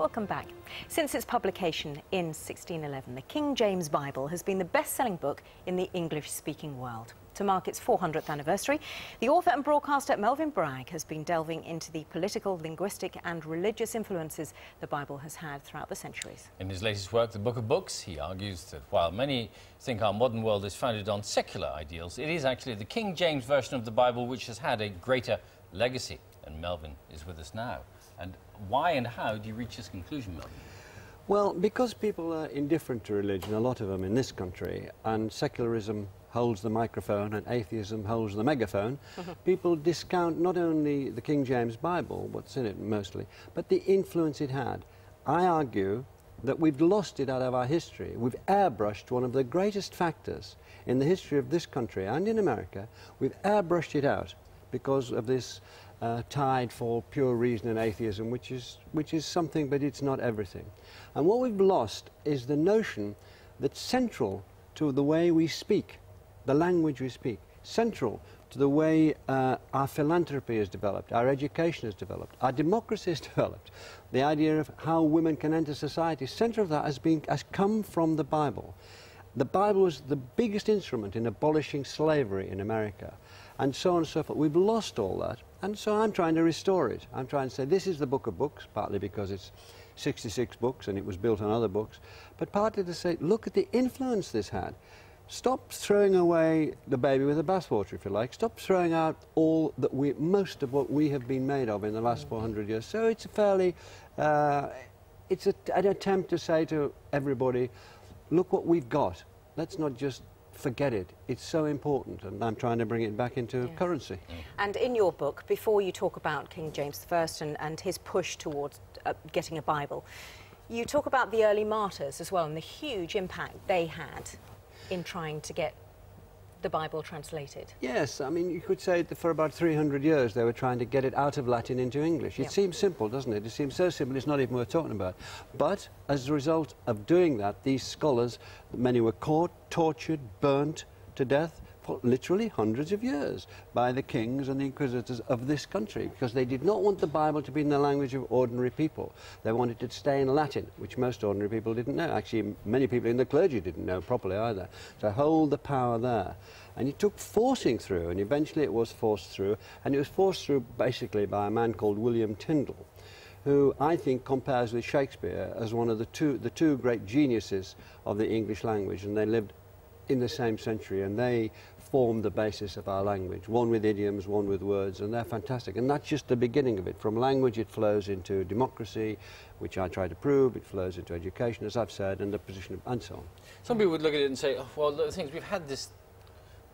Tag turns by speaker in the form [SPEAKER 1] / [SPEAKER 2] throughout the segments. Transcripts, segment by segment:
[SPEAKER 1] Welcome back. Since its publication in 1611, the King James Bible has been the best-selling book in the English-speaking world. To mark its 400th anniversary, the author and broadcaster Melvyn Bragg has been delving into the political, linguistic and religious influences the Bible has had throughout the centuries.
[SPEAKER 2] In his latest work, The Book of Books, he argues that while many think our modern world is founded on secular ideals, it is actually the King James version of the Bible which has had a greater legacy. And Melvyn is with us now. And why and how do you reach this conclusion, Melvyn?
[SPEAKER 3] Well, because people are indifferent to religion, a lot of them in this country, and secularism holds the microphone and atheism holds the megaphone, people discount not only the King James Bible, what's in it mostly, but the influence it had. I argue that we've lost it out of our history. We've airbrushed one of the greatest factors in the history of this country and in America. We've airbrushed it out because of this tide for pure reason and atheism, which is something, but it's not everything. And what we've lost is the notion that central to the way we speak, the language we speak, central to the way our philanthropy has developed, our education has developed, our democracy has developed, the idea of how women can enter society, central of that has come from the Bible. The Bible was the biggest instrument in abolishing slavery in America, and so on and so forth. We've lost all that, and so I'm trying to restore it. I'm trying to say this is the Book of Books, partly because it's 66 books and it was built on other books, but partly to say, look at the influence this had. Stop throwing away the baby with the bathwater, if you like. Stop throwing out most of what we have been made of in the last 400 years. So it's a fairly, it's an attempt to say to everybody, look what we've got. Let's not just forget it. It's so important, and I'm trying to bring it back into currency.
[SPEAKER 1] And in your book, before you talk about King James I and his push towards getting a Bible, you talk about the early martyrs as well and the huge impact they had in trying to get the Bible translated. Yes,
[SPEAKER 3] I mean, you could say that for about 300 years they were trying to get it out of Latin into English. It seems simple, doesn't it? It seems so simple it's not even worth talking about. But as a result of doing that, these scholars, many were caught, tortured, burnt to death for literally hundreds of years by the kings and the inquisitors of this country, because they did not want the Bible to be in the language of ordinary people. They wanted it to stay in Latin, which most ordinary people didn't know. Actually, many people in the clergy didn't know properly either. To hold the power there. And it took forcing through, and eventually it was forced through, and it was forced through basically by a man called William Tyndale, who I think compares with Shakespeare as one of the two great geniuses of the English language, and they lived in the same century, and they formed the basis of our language, one with idioms, one with words, and they're fantastic. And that's just the beginning of it. From language it flows into democracy, which I try to prove, it flows into education, as I've said, and the position of, and so on.
[SPEAKER 2] Some people would look at it and say, oh, well, the things we've had this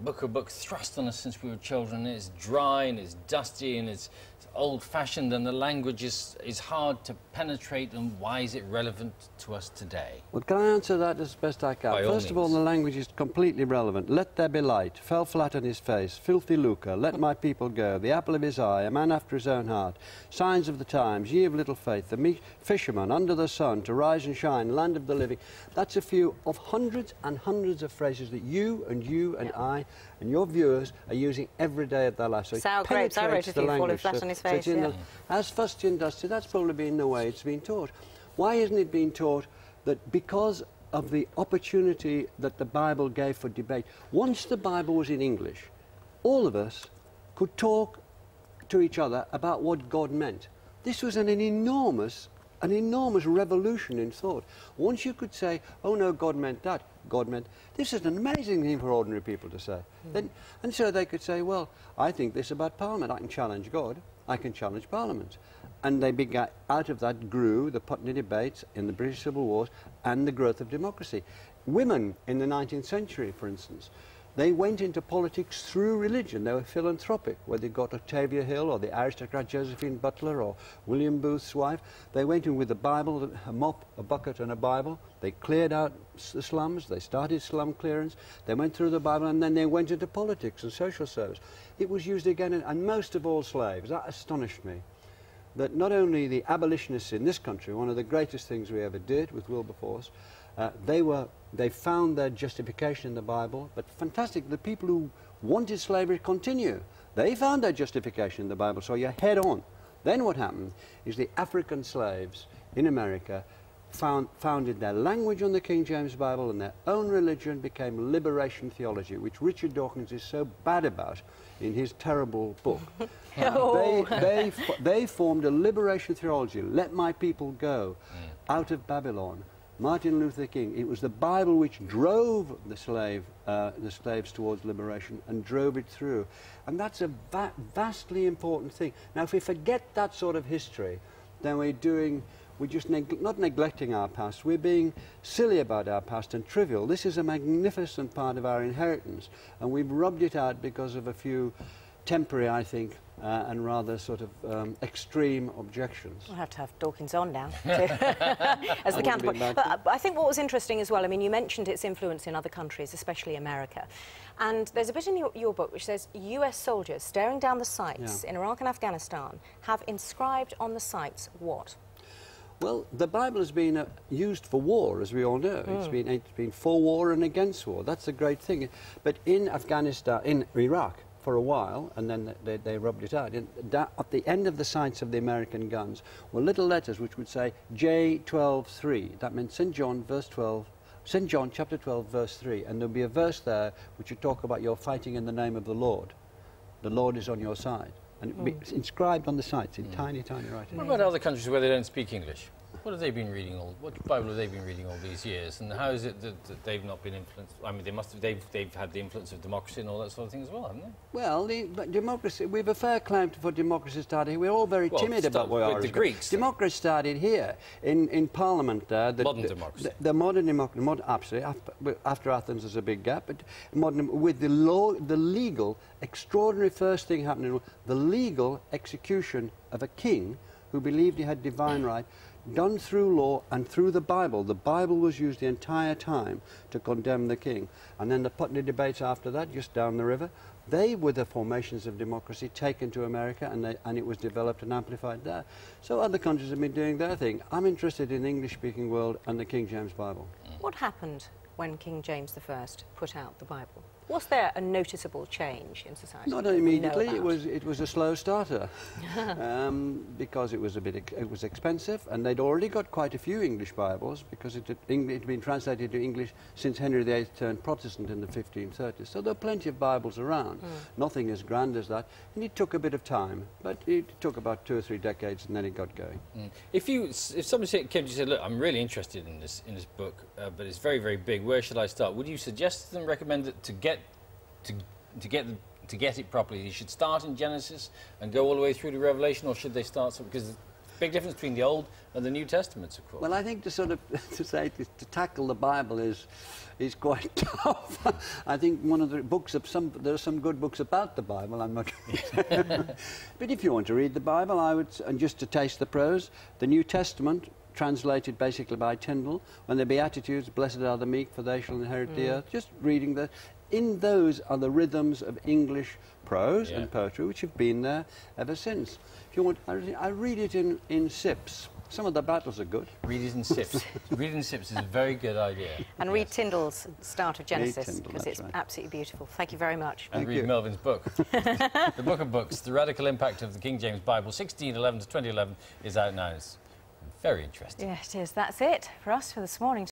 [SPEAKER 2] Book of Books thrust on us since we were children. It's dry and it's dusty and it's old-fashioned, and the language is hard to penetrate, and why is it relevant to us today?
[SPEAKER 3] Well, can I answer that as best I can? First of all, the language is completely relevant. Let there be light, fell flat on his face, filthy lucre, let my people go, the apple of his eye, a man after his own heart, signs of the times, ye of little faith, the meek fisherman under the sun, to rise and shine, land of the living. That's a few of hundreds and hundreds of phrases that you and I and your viewers are using every day of their life. So
[SPEAKER 1] sour grapes, I wrote a few falling flat on his face.
[SPEAKER 3] As fusty and dusty, that's probably been the way it's been taught. Why isn't it being taught that because of the opportunity that the Bible gave for debate, once the Bible was in English, all of us could talk to each other about what God meant. This was an enormous revolution in thought. Once you could say, oh no, God meant that, God meant... This is an amazing thing for ordinary people to say. And so they could say, well, I think this about Parliament. I can challenge God, I can challenge Parliament. And they began, out of that grew the Putney debates in the British Civil Wars and the growth of democracy. Women in the 19th century, for instance, they went into politics through religion. They were philanthropic, whether you got Octavia Hill or the aristocrat Josephine Butler or William Booth's wife. They went in with a Bible, a mop, a bucket and a Bible. They cleared out the slums. They started slum clearance. They went through the Bible, and then they went into politics and social service. It was used again, and most of all slaves. That astonished me. That not only the abolitionists in this country, one of the greatest things we ever did with Wilberforce, they found their justification in the Bible, but fantastic, the people who wanted slavery to continue, they found their justification in the Bible, so you're head on. Then what happened is the African slaves in America founded their language on the King James Bible, and their own religion became liberation theology, which Richard Dawkins is so bad about in his terrible book. They formed a liberation theology. Let my people go out of Babylon. Martin Luther King. It was the Bible which drove the slaves towards liberation and drove it through. And that's a vastly important thing. Now, if we forget that sort of history, then we're just not neglecting our past, we're being silly about our past and trivial. This is a magnificent part of our inheritance, and we've rubbed it out because of a few temporary, I think, and rather sort of extreme objections.
[SPEAKER 1] We'll have to have Dawkins on now as the counterpoint. But I think what was interesting as well, I mean, you mentioned its influence in other countries, especially America. And there's a bit in your book which says US soldiers staring down the sights in Iraq and Afghanistan have inscribed on the sights what?
[SPEAKER 3] Well, the Bible has been used for war, as we all know. It's been for war and against war. That's a great thing. But in Afghanistan, in Iraq, for a while, and then they rubbed it out. At the end of the sights of the American guns were little letters which would say J12:3. That meant St. John, verse 12. St. John, chapter 12, verse 3. And there'll be a verse there which would talk about you're fighting in the name of the Lord. The Lord is on your side. And it's inscribed on the sites in tiny, tiny writing.
[SPEAKER 2] What about other countries where they don't speak English? What have they been reading what Bible have they been reading all these years? And how is it that they've not been influenced? I mean, they've had the influence of democracy and all that sort of thing as well, haven't they?
[SPEAKER 3] Well, democracy, we have a fair claim for democracy started here. We're all very timid about where
[SPEAKER 2] the Greeks.
[SPEAKER 3] Democracy started here, in Parliament there.
[SPEAKER 2] Modern democracy.
[SPEAKER 3] The modern democracy, absolutely. After Athens there's a big gap, but modern, with the law, the legal, extraordinary first thing happening, the legal execution of a king who believed he had divine right, done through law and through the Bible. The Bible was used the entire time to condemn the king. And then the Putney debates after that, just down the river, they were the formations of democracy taken to America, and it was developed and amplified there. So other countries have been doing their thing. I'm interested in the English-speaking world and the King James Bible.
[SPEAKER 1] What happened when King James I put out the Bible? Was there a noticeable change in society?
[SPEAKER 3] Not immediately. It was a slow starter because it was expensive, and they'd already got quite a few English Bibles because it had been translated to English since Henry VIII turned Protestant in the 1530s. So there are plenty of Bibles around. Nothing as grand as that, and it took a bit of time, but it took about 2 or 3 decades, and then it got going.
[SPEAKER 2] If somebody came to you and said, "Look, I'm really interested in this book, but it's very, very big. Where should I start?" Would you suggest to them, recommend it to get it properly? You should start in Genesis and go all the way through to Revelation, or should they start because there's a big difference between the Old and the New Testaments, of course.
[SPEAKER 3] Well, I think to tackle the Bible is quite tough. I think one of the books there are some good books about the Bible. I'm not. But if you want to read the Bible, and just to taste the prose, the New Testament, translated basically by Tyndale, when the Beatitudes, blessed are the meek, for they shall inherit the earth. Just reading that. In those are the rhythms of English prose and poetry, which have been there ever since. If you want, I read it in sips. Some of the battles are good.
[SPEAKER 2] Read it in sips. Read it in sips is a very good idea.
[SPEAKER 1] And read Tyndall's Start of Genesis, because it's absolutely beautiful. Thank you very much.
[SPEAKER 2] And read Melvyn's book. The Book of Books, The Radical Impact of the King James Bible, 1611 to 2011, is out now. It's very interesting.
[SPEAKER 1] Yeah, it is. That's it for us for this morning.